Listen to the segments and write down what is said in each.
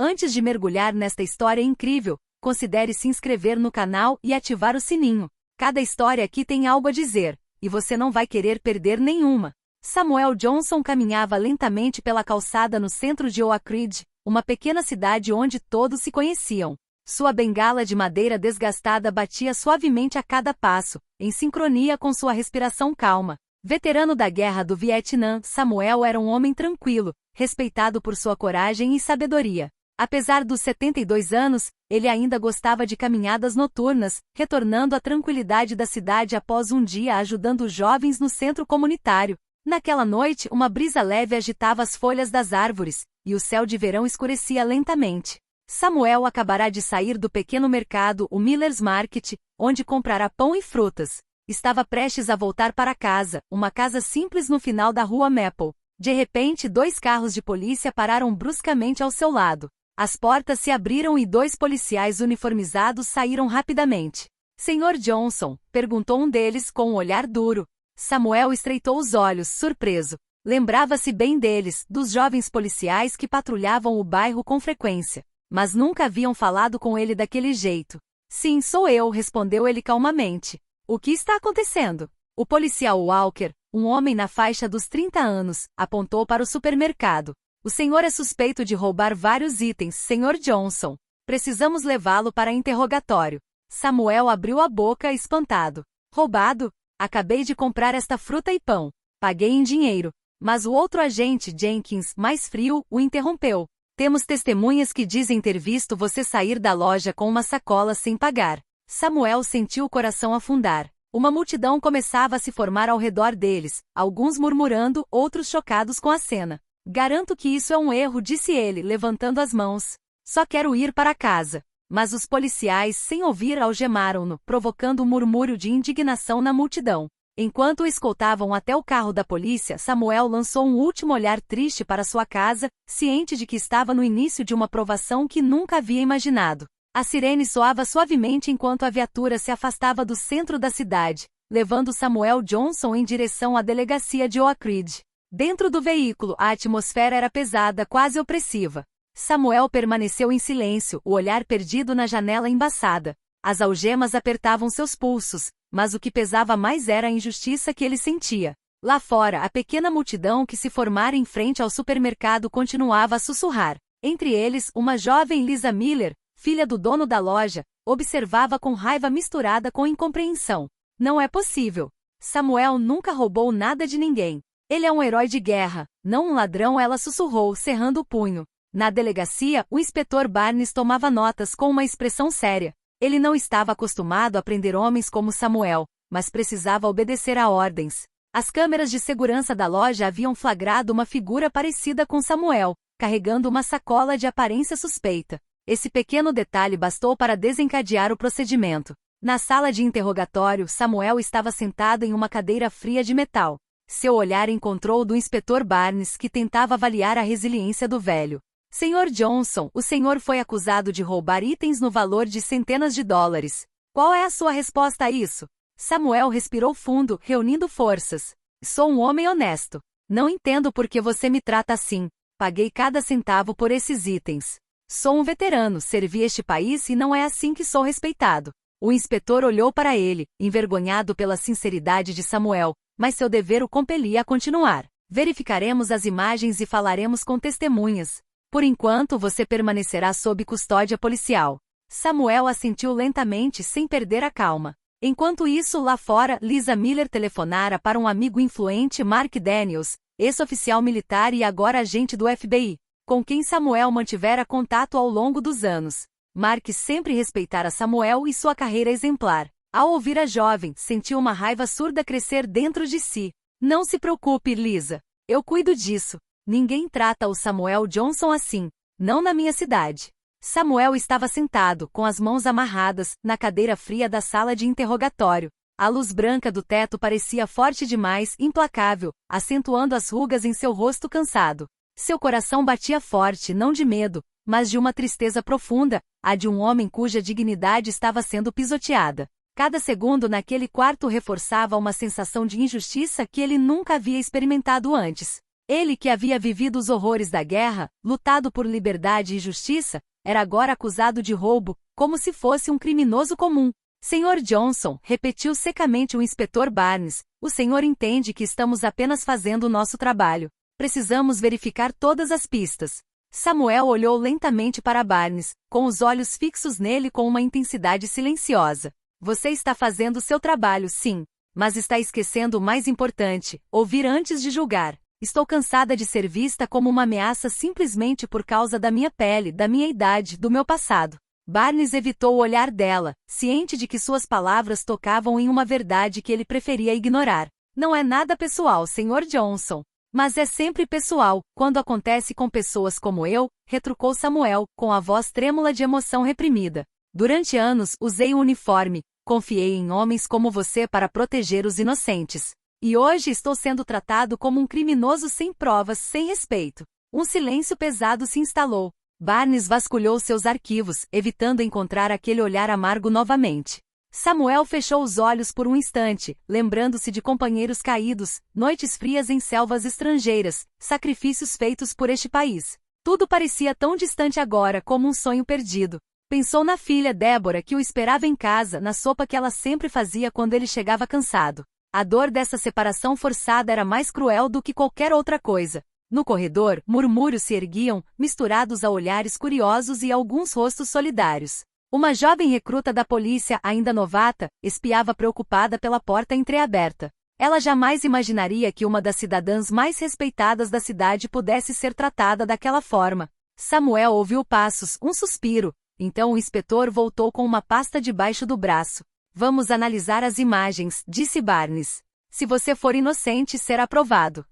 Antes de mergulhar nesta história incrível, considere se inscrever no canal e ativar o sininho. Cada história aqui tem algo a dizer, e você não vai querer perder nenhuma. Samuel Johnson caminhava lentamente pela calçada no centro de Oak Ridge, uma pequena cidade onde todos se conheciam. Sua bengala de madeira desgastada batia suavemente a cada passo, em sincronia com sua respiração calma. Veterano da Guerra do Vietnã, Samuel era um homem tranquilo, respeitado por sua coragem e sabedoria. Apesar dos 72 anos, ele ainda gostava de caminhadas noturnas, retornando à tranquilidade da cidade após um dia ajudando os jovens no centro comunitário. Naquela noite, uma brisa leve agitava as folhas das árvores, e o céu de verão escurecia lentamente. Samuel acabará de sair do pequeno mercado, o Miller's Market, onde comprará pão e frutas. Estava prestes a voltar para casa, uma casa simples no final da rua Maple. De repente, 2 carros de polícia pararam bruscamente ao seu lado. As portas se abriram e 2 policiais uniformizados saíram rapidamente. Senhor Johnson, perguntou um deles com um olhar duro. Samuel estreitou os olhos, surpreso. Lembrava-se bem deles, dos jovens policiais que patrulhavam o bairro com frequência. Mas nunca haviam falado com ele daquele jeito. Sim, sou eu, respondeu ele calmamente. O que está acontecendo? O policial Walker, um homem na faixa dos 30 anos, apontou para o supermercado. O senhor é suspeito de roubar vários itens, Sr. Johnson. Precisamos levá-lo para interrogatório. Samuel abriu a boca, espantado. Roubado? Acabei de comprar esta fruta e pão. Paguei em dinheiro. Mas o outro agente, Jenkins, mais frio, o interrompeu. Temos testemunhas que dizem ter visto você sair da loja com uma sacola sem pagar. Samuel sentiu o coração afundar. Uma multidão começava a se formar ao redor deles, alguns murmurando, outros chocados com a cena. Garanto que isso é um erro, disse ele, levantando as mãos. Só quero ir para casa. Mas os policiais, sem ouvir, algemaram-no, provocando um murmúrio de indignação na multidão. Enquanto o escoltavam até o carro da polícia, Samuel lançou um último olhar triste para sua casa, ciente de que estava no início de uma provação que nunca havia imaginado. A sirene soava suavemente enquanto a viatura se afastava do centro da cidade, levando Samuel Johnson em direção à delegacia de Oak Ridge. Dentro do veículo, a atmosfera era pesada, quase opressiva. Samuel permaneceu em silêncio, o olhar perdido na janela embaçada. As algemas apertavam seus pulsos, mas o que pesava mais era a injustiça que ele sentia. Lá fora, a pequena multidão que se formara em frente ao supermercado continuava a sussurrar. Entre eles, uma jovem Lisa Miller, filha do dono da loja, observava com raiva misturada com incompreensão. Não é possível. Samuel nunca roubou nada de ninguém. Ele é um herói de guerra, não um ladrão, ela sussurrou, cerrando o punho. Na delegacia, o inspetor Barnes tomava notas com uma expressão séria. Ele não estava acostumado a prender homens como Samuel, mas precisava obedecer a ordens. As câmeras de segurança da loja haviam flagrado uma figura parecida com Samuel, carregando uma sacola de aparência suspeita. Esse pequeno detalhe bastou para desencadear o procedimento. Na sala de interrogatório, Samuel estava sentado em uma cadeira fria de metal. Seu olhar encontrou o do inspetor Barnes, que tentava avaliar a resiliência do velho. Sr. Johnson, o senhor foi acusado de roubar itens no valor de centenas de dólares. Qual é a sua resposta a isso? Samuel respirou fundo, reunindo forças. Sou um homem honesto. Não entendo por que você me trata assim. Paguei cada centavo por esses itens. Sou um veterano, servi este país e não é assim que sou respeitado. O inspetor olhou para ele, envergonhado pela sinceridade de Samuel, mas seu dever o compelia a continuar. Verificaremos as imagens e falaremos com testemunhas. Por enquanto você permanecerá sob custódia policial. Samuel assentiu lentamente sem perder a calma. Enquanto isso, lá fora, Lisa Miller telefonara para um amigo influente, Mark Daniels, ex-oficial militar e agora agente do FBI, com quem Samuel mantivera contato ao longo dos anos. Mark sempre respeitara Samuel e sua carreira exemplar. Ao ouvir a jovem, sentiu uma raiva surda crescer dentro de si. Não se preocupe, Lisa. Eu cuido disso. Ninguém trata o Samuel Johnson assim. Não na minha cidade. Samuel estava sentado, com as mãos amarradas, na cadeira fria da sala de interrogatório. A luz branca do teto parecia forte demais, implacável, acentuando as rugas em seu rosto cansado. Seu coração batia forte, não de medo, mas de uma tristeza profunda, a de um homem cuja dignidade estava sendo pisoteada. Cada segundo naquele quarto reforçava uma sensação de injustiça que ele nunca havia experimentado antes. Ele que havia vivido os horrores da guerra, lutado por liberdade e justiça, era agora acusado de roubo, como se fosse um criminoso comum. Senhor Johnson, repetiu secamente o inspetor Barnes, o senhor entende que estamos apenas fazendo o nosso trabalho. Precisamos verificar todas as pistas. Samuel olhou lentamente para Barnes, com os olhos fixos nele com uma intensidade silenciosa. Você está fazendo seu trabalho, sim, mas está esquecendo o mais importante, ouvir antes de julgar. Estou cansada de ser vista como uma ameaça simplesmente por causa da minha pele, da minha idade, do meu passado. Barnes evitou o olhar dela, ciente de que suas palavras tocavam em uma verdade que ele preferia ignorar. Não é nada pessoal, Sr. Johnson. Mas é sempre pessoal, quando acontece com pessoas como eu, retrucou Samuel, com a voz trêmula de emoção reprimida. Durante anos, usei o uniforme, confiei em homens como você para proteger os inocentes. E hoje estou sendo tratado como um criminoso sem provas, sem respeito. Um silêncio pesado se instalou. Barnes vasculhou seus arquivos, evitando encontrar aquele olhar amargo novamente. Samuel fechou os olhos por um instante, lembrando-se de companheiros caídos, noites frias em selvas estrangeiras, sacrifícios feitos por este país. Tudo parecia tão distante agora como um sonho perdido. Pensou na filha Débora que o esperava em casa, na sopa que ela sempre fazia quando ele chegava cansado. A dor dessa separação forçada era mais cruel do que qualquer outra coisa. No corredor, murmúrios se erguiam, misturados a olhares curiosos e alguns rostos solidários. Uma jovem recruta da polícia, ainda novata, espiava preocupada pela porta entreaberta. Ela jamais imaginaria que uma das cidadãs mais respeitadas da cidade pudesse ser tratada daquela forma. Samuel ouviu passos, um suspiro. Então o inspetor voltou com uma pasta debaixo do braço. Vamos analisar as imagens, disse Barnes. Se você for inocente, será provado.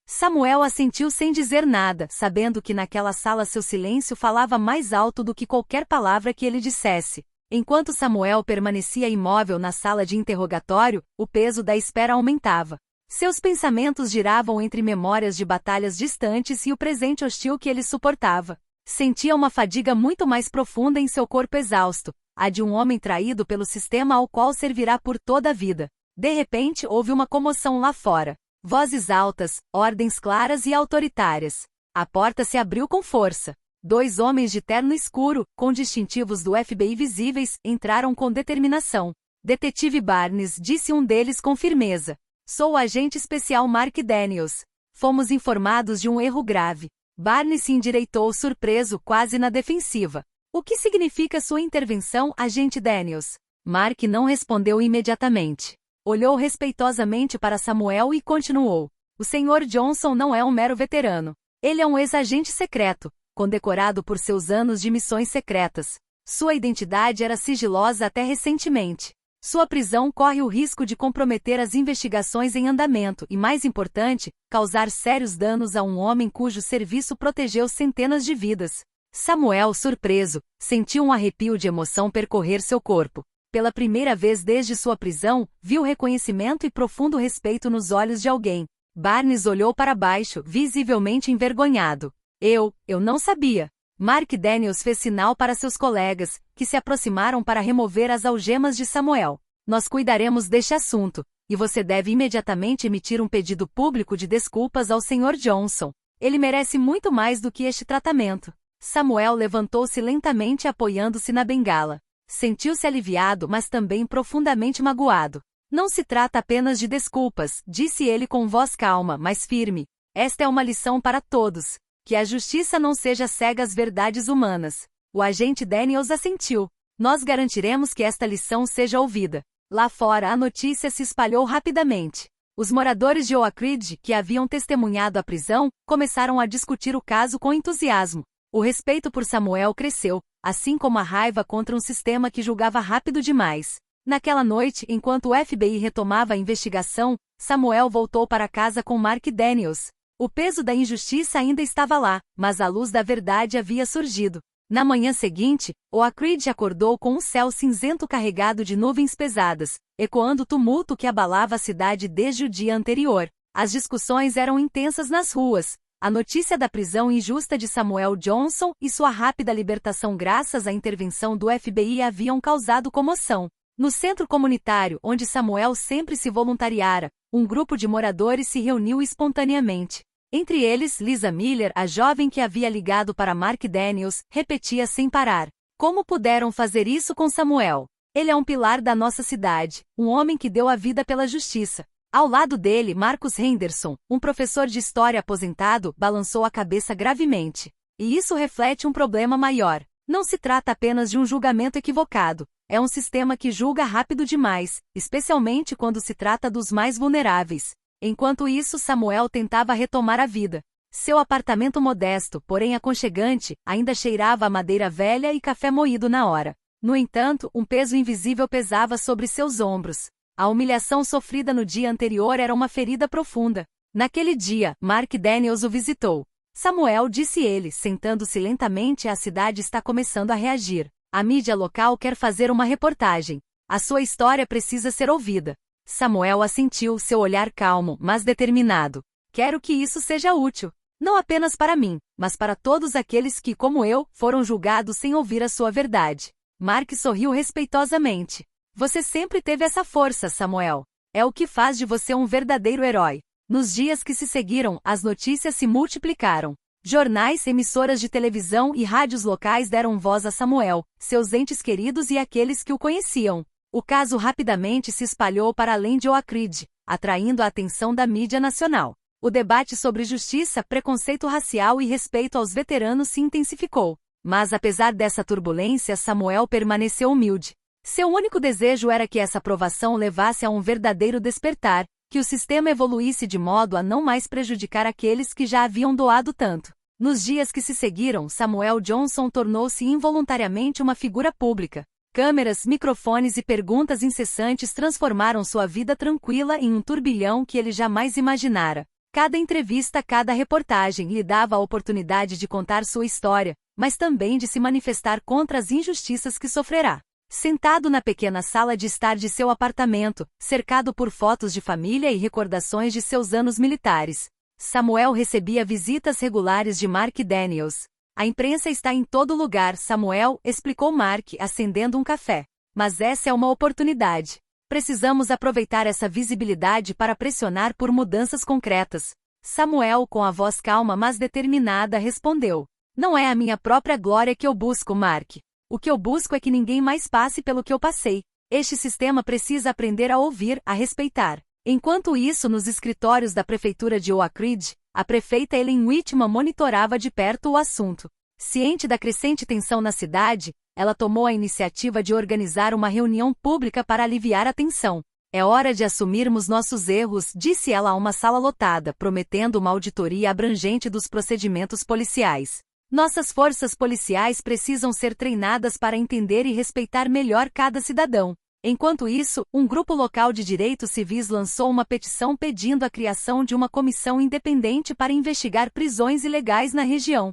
Samuel assentiu sem dizer nada, sabendo que naquela sala seu silêncio falava mais alto do que qualquer palavra que ele dissesse. Enquanto Samuel permanecia imóvel na sala de interrogatório, o peso da espera aumentava. Seus pensamentos giravam entre memórias de batalhas distantes e o presente hostil que ele suportava. Sentia uma fadiga muito mais profunda em seu corpo exausto, a de um homem traído pelo sistema ao qual servirá por toda a vida. De repente houve uma comoção lá fora. Vozes altas, ordens claras e autoritárias. A porta se abriu com força. 2 homens de terno escuro, com distintivos do FBI visíveis, entraram com determinação. Detetive Barnes, disse um deles com firmeza. Sou o agente especial Mark Daniels. Fomos informados de um erro grave. Barnes se endireitou surpreso, quase na defensiva. O que significa sua intervenção, agente Daniels? Mark não respondeu imediatamente. Olhou respeitosamente para Samuel e continuou. O Sr. Johnson não é um mero veterano. Ele é um ex-agente secreto, condecorado por seus anos de missões secretas. Sua identidade era sigilosa até recentemente. Sua prisão corre o risco de comprometer as investigações em andamento e, mais importante, causar sérios danos a um homem cujo serviço protegeu centenas de vidas. Samuel, surpreso, sentiu um arrepio de emoção percorrer seu corpo. Pela primeira vez desde sua prisão, viu reconhecimento e profundo respeito nos olhos de alguém. Barnes olhou para baixo, visivelmente envergonhado. Eu não sabia. Mark Daniels fez sinal para seus colegas, que se aproximaram para remover as algemas de Samuel. Nós cuidaremos deste assunto, e você deve imediatamente emitir um pedido público de desculpas ao Sr. Johnson. Ele merece muito mais do que este tratamento. Samuel levantou-se lentamente apoiando-se na bengala. Sentiu-se aliviado, mas também profundamente magoado. Não se trata apenas de desculpas, disse ele com voz calma, mas firme. Esta é uma lição para todos. Que a justiça não seja cega às verdades humanas. O agente Daniels assentiu. Nós garantiremos que esta lição seja ouvida. Lá fora a notícia se espalhou rapidamente. Os moradores de Oak Ridge, que haviam testemunhado a prisão, começaram a discutir o caso com entusiasmo. O respeito por Samuel cresceu, assim como a raiva contra um sistema que julgava rápido demais. Naquela noite, enquanto o FBI retomava a investigação, Samuel voltou para casa com Mark Daniels. O peso da injustiça ainda estava lá, mas a luz da verdade havia surgido. Na manhã seguinte, Oak Ridge acordou com um céu cinzento carregado de nuvens pesadas, ecoando o tumulto que abalava a cidade desde o dia anterior. As discussões eram intensas nas ruas. A notícia da prisão injusta de Samuel Johnson e sua rápida libertação graças à intervenção do FBI haviam causado comoção. No centro comunitário, onde Samuel sempre se voluntariara, um grupo de moradores se reuniu espontaneamente. Entre eles, Lisa Miller, a jovem que havia ligado para Mark Daniels, repetia sem parar: como puderam fazer isso com Samuel? Ele é um pilar da nossa cidade, um homem que deu a vida pela justiça. Ao lado dele, Marcus Henderson, um professor de história aposentado, balançou a cabeça gravemente. E isso reflete um problema maior. Não se trata apenas de um julgamento equivocado. É um sistema que julga rápido demais, especialmente quando se trata dos mais vulneráveis. Enquanto isso, Samuel tentava retomar a vida. Seu apartamento modesto, porém aconchegante, ainda cheirava a madeira velha e café moído na hora. No entanto, um peso invisível pesava sobre seus ombros. A humilhação sofrida no dia anterior era uma ferida profunda. Naquele dia, Mark Daniels o visitou. Samuel, disse ele, sentando-se lentamente, a cidade está começando a reagir. A mídia local quer fazer uma reportagem. A sua história precisa ser ouvida. Samuel assentiu, seu olhar calmo, mas determinado. Quero que isso seja útil. Não apenas para mim, mas para todos aqueles que, como eu, foram julgados sem ouvir a sua verdade. Mark sorriu respeitosamente. Você sempre teve essa força, Samuel. É o que faz de você um verdadeiro herói. Nos dias que se seguiram, as notícias se multiplicaram. Jornais, emissoras de televisão e rádios locais deram voz a Samuel, seus entes queridos e aqueles que o conheciam. O caso rapidamente se espalhou para além de Oak Ridge, atraindo a atenção da mídia nacional. O debate sobre justiça, preconceito racial e respeito aos veteranos se intensificou. Mas apesar dessa turbulência, Samuel permaneceu humilde. Seu único desejo era que essa aprovação levasse a um verdadeiro despertar, que o sistema evoluísse de modo a não mais prejudicar aqueles que já haviam doado tanto. Nos dias que se seguiram, Samuel Johnson tornou-se involuntariamente uma figura pública. Câmeras, microfones e perguntas incessantes transformaram sua vida tranquila em um turbilhão que ele jamais imaginara. Cada entrevista, cada reportagem lhe dava a oportunidade de contar sua história, mas também de se manifestar contra as injustiças que sofrerá. Sentado na pequena sala de estar de seu apartamento, cercado por fotos de família e recordações de seus anos militares, Samuel recebia visitas regulares de Mark Daniels. A imprensa está em todo lugar, Samuel, explicou Mark, acendendo um café. Mas essa é uma oportunidade. Precisamos aproveitar essa visibilidade para pressionar por mudanças concretas. Samuel, com a voz calma mas determinada, respondeu: não é a minha própria glória que eu busco, Mark. O que eu busco é que ninguém mais passe pelo que eu passei. Este sistema precisa aprender a ouvir, a respeitar. Enquanto isso, nos escritórios da prefeitura de Oak Ridge, a prefeita Ellen Whitman monitorava de perto o assunto. Ciente da crescente tensão na cidade, ela tomou a iniciativa de organizar uma reunião pública para aliviar a tensão. É hora de assumirmos nossos erros, disse ela a uma sala lotada, prometendo uma auditoria abrangente dos procedimentos policiais. Nossas forças policiais precisam ser treinadas para entender e respeitar melhor cada cidadão. Enquanto isso, um grupo local de direitos civis lançou uma petição pedindo a criação de uma comissão independente para investigar prisões ilegais na região.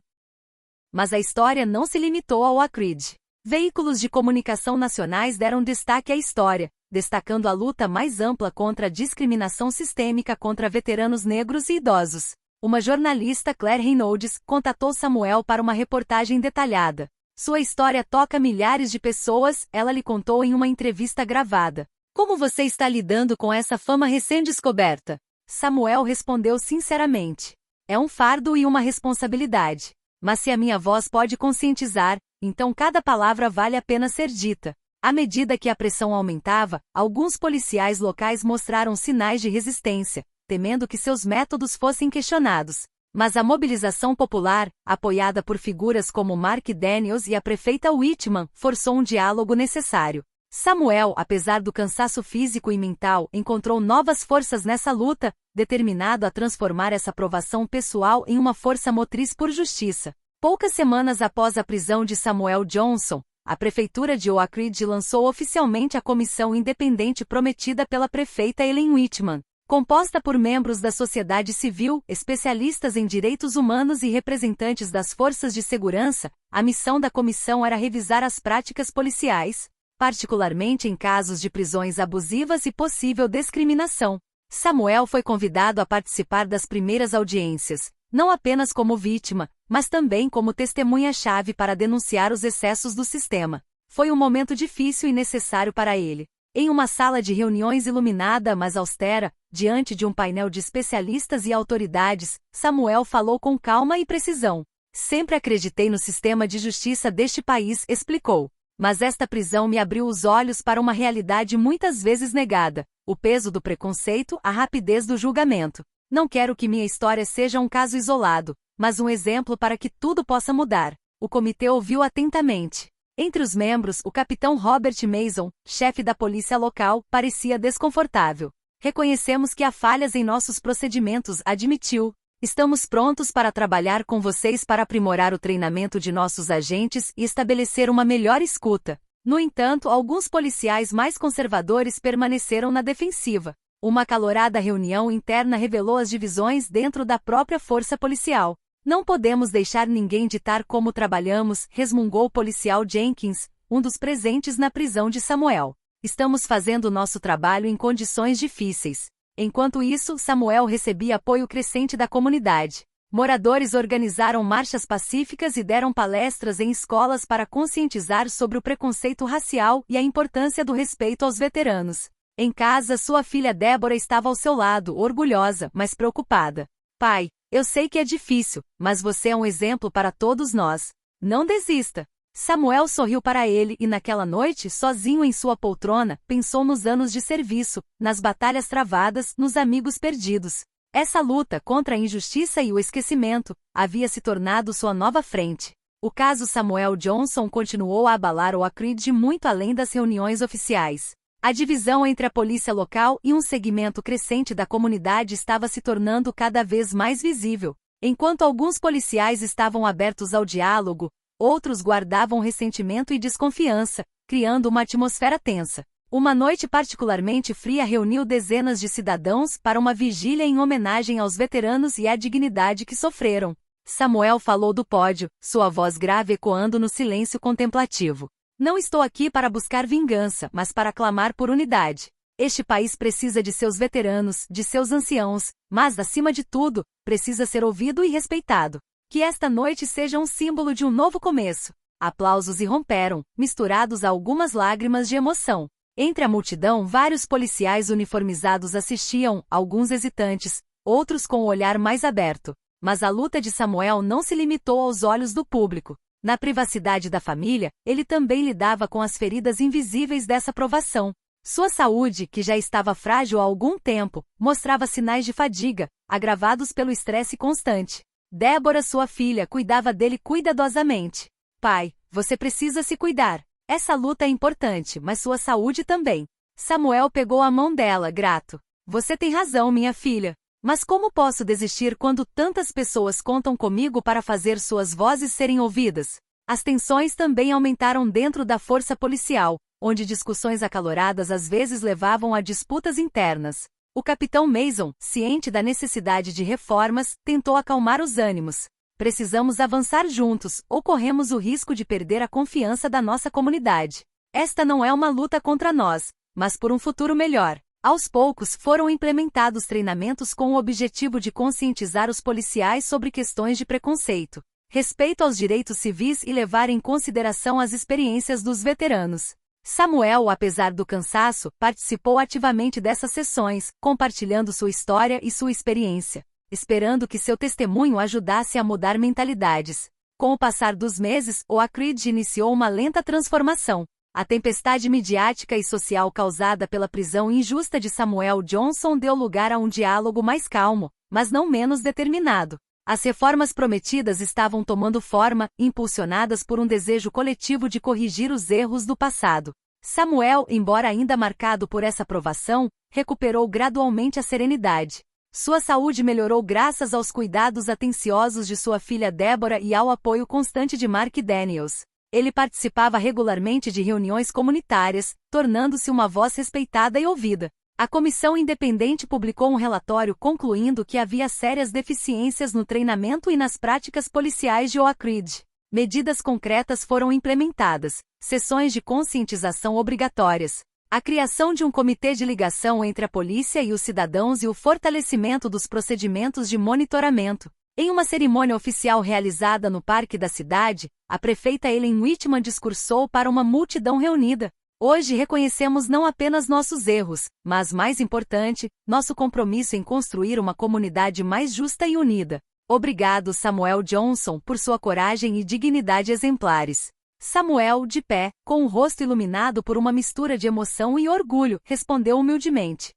Mas a história não se limitou ao Oak Ridge. Veículos de comunicação nacionais deram destaque à história, destacando a luta mais ampla contra a discriminação sistêmica contra veteranos negros e idosos. Uma jornalista, Claire Reynolds, contatou Samuel para uma reportagem detalhada. Sua história toca milhares de pessoas, ela lhe contou em uma entrevista gravada. Como você está lidando com essa fama recém-descoberta? Samuel respondeu sinceramente: é um fardo e uma responsabilidade. Mas se a minha voz pode conscientizar, então cada palavra vale a pena ser dita. À medida que a pressão aumentava, alguns policiais locais mostraram sinais de resistência, temendo que seus métodos fossem questionados. Mas a mobilização popular, apoiada por figuras como Mark Daniels e a prefeita Whitman, forçou um diálogo necessário. Samuel, apesar do cansaço físico e mental, encontrou novas forças nessa luta, determinado a transformar essa aprovação pessoal em uma força motriz por justiça. Poucas semanas após a prisão de Samuel Johnson, a prefeitura de Oak Ridge lançou oficialmente a comissão independente prometida pela prefeita Ellen Whitman. Composta por membros da sociedade civil, especialistas em direitos humanos e representantes das forças de segurança, a missão da comissão era revisar as práticas policiais, particularmente em casos de prisões abusivas e possível discriminação. Samuel foi convidado a participar das primeiras audiências, não apenas como vítima, mas também como testemunha-chave para denunciar os excessos do sistema. Foi um momento difícil e necessário para ele. Em uma sala de reuniões iluminada mas austera, Diante de um painel de especialistas e autoridades, Samuel falou com calma e precisão. Sempre acreditei no sistema de justiça deste país, explicou. Mas esta prisão me abriu os olhos para uma realidade muitas vezes negada: o peso do preconceito, a rapidez do julgamento. Não quero que minha história seja um caso isolado, mas um exemplo para que tudo possa mudar. O comitê ouviu atentamente. Entre os membros, o capitão Robert Mason, chefe da polícia local, parecia desconfortável. Reconhecemos que há falhas em nossos procedimentos, admitiu. Estamos prontos para trabalhar com vocês para aprimorar o treinamento de nossos agentes e estabelecer uma melhor escuta. No entanto, alguns policiais mais conservadores permaneceram na defensiva. Uma acalorada reunião interna revelou as divisões dentro da própria força policial. Não podemos deixar ninguém ditar como trabalhamos, resmungou o policial Jenkins, um dos presentes na prisão de Samuel. Estamos fazendo nosso trabalho em condições difíceis. Enquanto isso, Samuel recebia apoio crescente da comunidade. Moradores organizaram marchas pacíficas e deram palestras em escolas para conscientizar sobre o preconceito racial e a importância do respeito aos veteranos. Em casa, sua filha Débora estava ao seu lado, orgulhosa, mas preocupada. Pai, eu sei que é difícil, mas você é um exemplo para todos nós. Não desista. Samuel sorriu para ele e naquela noite, sozinho em sua poltrona, pensou nos anos de serviço, nas batalhas travadas, nos amigos perdidos. Essa luta contra a injustiça e o esquecimento havia se tornado sua nova frente. O caso Samuel Johnson continuou a abalar o Creed muito além das reuniões oficiais. A divisão entre a polícia local e um segmento crescente da comunidade estava se tornando cada vez mais visível. Enquanto alguns policiais estavam abertos ao diálogo, outros guardavam ressentimento e desconfiança, criando uma atmosfera tensa. Uma noite particularmente fria reuniu dezenas de cidadãos para uma vigília em homenagem aos veteranos e à dignidade que sofreram. Samuel falou do pódio, sua voz grave ecoando no silêncio contemplativo. Não estou aqui para buscar vingança, mas para clamar por unidade. Este país precisa de seus veteranos, de seus anciãos, mas, acima de tudo, precisa ser ouvido e respeitado. Que esta noite seja um símbolo de um novo começo. Aplausos irromperam, misturados a algumas lágrimas de emoção. Entre a multidão, vários policiais uniformizados assistiam, alguns hesitantes, outros com o olhar mais aberto. Mas a luta de Samuel não se limitou aos olhos do público. Na privacidade da família, ele também lidava com as feridas invisíveis dessa provação. Sua saúde, que já estava frágil há algum tempo, mostrava sinais de fadiga, agravados pelo estresse constante. Débora, sua filha, cuidava dele cuidadosamente. Pai, você precisa se cuidar. Essa luta é importante, mas sua saúde também. Samuel pegou a mão dela, grato. Você tem razão, minha filha. Mas como posso desistir quando tantas pessoas contam comigo para fazer suas vozes serem ouvidas? As tensões também aumentaram dentro da força policial, onde discussões acaloradas às vezes levavam a disputas internas. O capitão Mason, ciente da necessidade de reformas, tentou acalmar os ânimos. Precisamos avançar juntos, ou corremos o risco de perder a confiança da nossa comunidade. Esta não é uma luta contra nós, mas por um futuro melhor. Aos poucos foram implementados treinamentos com o objetivo de conscientizar os policiais sobre questões de preconceito, respeito aos direitos civis e levar em consideração as experiências dos veteranos. Samuel, apesar do cansaço, participou ativamente dessas sessões, compartilhando sua história e sua experiência, esperando que seu testemunho ajudasse a mudar mentalidades. Com o passar dos meses, o Creed iniciou uma lenta transformação. A tempestade midiática e social causada pela prisão injusta de Samuel Johnson deu lugar a um diálogo mais calmo, mas não menos determinado. As reformas prometidas estavam tomando forma, impulsionadas por um desejo coletivo de corrigir os erros do passado. Samuel, embora ainda marcado por essa provação, recuperou gradualmente a serenidade. Sua saúde melhorou graças aos cuidados atenciosos de sua filha Débora e ao apoio constante de Mark Daniels. Ele participava regularmente de reuniões comunitárias, tornando-se uma voz respeitada e ouvida. A comissão independente publicou um relatório concluindo que havia sérias deficiências no treinamento e nas práticas policiais de Creed. Medidas concretas foram implementadas, sessões de conscientização obrigatórias, a criação de um comitê de ligação entre a polícia e os cidadãos e o fortalecimento dos procedimentos de monitoramento. Em uma cerimônia oficial realizada no parque da cidade, a prefeita Ellen Whitman discursou para uma multidão reunida. Hoje reconhecemos não apenas nossos erros, mas, mais importante, nosso compromisso em construir uma comunidade mais justa e unida. Obrigado, Samuel Johnson, por sua coragem e dignidade exemplares. Samuel, de pé, com o rosto iluminado por uma mistura de emoção e orgulho, respondeu humildemente.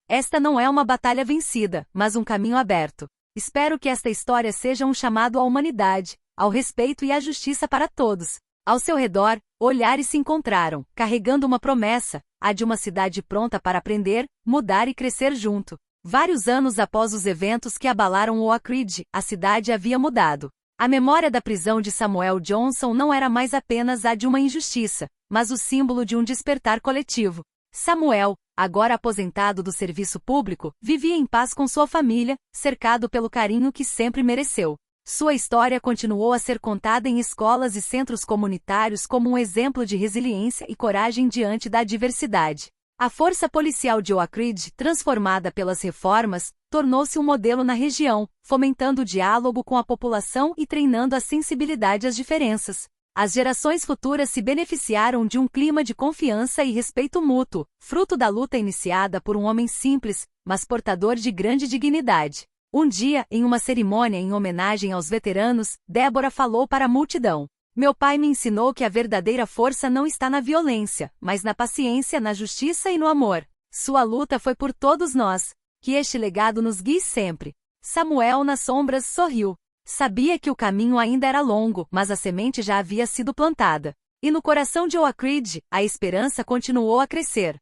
Esta não é uma batalha vencida, mas um caminho aberto. Espero que esta história seja um chamado à humanidade, ao respeito e à justiça para todos. Ao seu redor, olhares se encontraram, carregando uma promessa, a de uma cidade pronta para aprender, mudar e crescer junto. Vários anos após os eventos que abalaram Oak Ridge, a cidade havia mudado. A memória da prisão de Samuel Johnson não era mais apenas a de uma injustiça, mas o símbolo de um despertar coletivo. Samuel, agora aposentado do serviço público, vivia em paz com sua família, cercado pelo carinho que sempre mereceu. Sua história continuou a ser contada em escolas e centros comunitários como um exemplo de resiliência e coragem diante da adversidade. A força policial de Oak Ridge, transformada pelas reformas, tornou-se um modelo na região, fomentando o diálogo com a população e treinando a sensibilidade às diferenças. As gerações futuras se beneficiaram de um clima de confiança e respeito mútuo, fruto da luta iniciada por um homem simples, mas portador de grande dignidade. Um dia, em uma cerimônia em homenagem aos veteranos, Deborah falou para a multidão. Meu pai me ensinou que a verdadeira força não está na violência, mas na paciência, na justiça e no amor. Sua luta foi por todos nós. Que este legado nos guie sempre. Samuel nas sombras sorriu. Sabia que o caminho ainda era longo, mas a semente já havia sido plantada. E no coração de Oak Ridge, a esperança continuou a crescer.